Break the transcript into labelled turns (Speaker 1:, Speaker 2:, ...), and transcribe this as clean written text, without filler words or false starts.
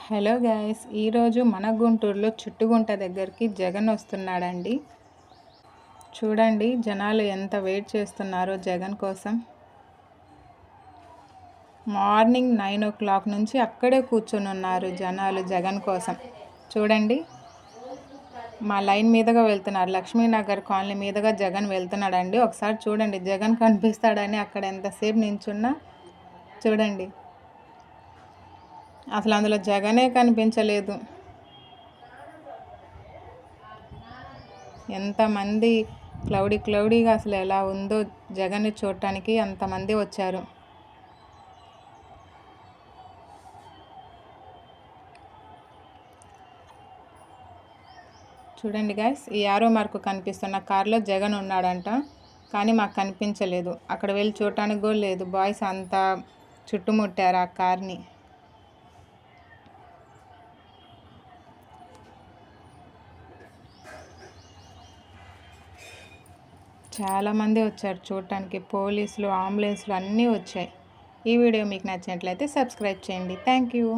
Speaker 1: Hello guys, ఈరోజు మన గుంటూరులో చుట్టుగుంట దగ్గరికి జగన్ వస్తున్నాడండి. చూడండి జనాలు ఎంత వెయిట్ చేస్తున్నారో జగన్ కోసం. మార్నింగ్ 9 o'clock నుంచి అక్కడే కూర్చొని ఉన్నారు జనాలు జగన్ కోసం. చూడండి మా లైన్ మీదుగా వెళ్తున్నారు, లక్ష్మీనగర్ కాలనీ మీదుగా జగన్ వెళ్తున్నాడండి. ఒకసారి చూడండి జగన్ కనిపిస్తాడని అక్కడ ఎంతసేపు నించున్నా. చూడండి అసలు అందులో జగనే కనిపించలేదు. ఎంతమంది క్లౌడీగా అసలు ఎలా ఉందో జగన్ని చూడటానికి అంతమంది వచ్చారు. చూడండి గైస్, ఈ యారో మార్కు కనిపిస్తున్న కార్లో జగన్ ఉన్నాడంట, కానీ మాకు కనిపించలేదు. అక్కడ వెళ్ళి చూడటానికి కూడా లేదు. బాయ్స్ అంతా చుట్టుముట్టారు ఆ కార్ని. చాలామంది వచ్చారు చూడటానికి. పోలీసులు, అంబులెన్స్లు అన్నీ వచ్చాయి. ఈ వీడియో మీకు నచ్చినట్లయితే సబ్స్క్రైబ్ చేయండి. Thank you.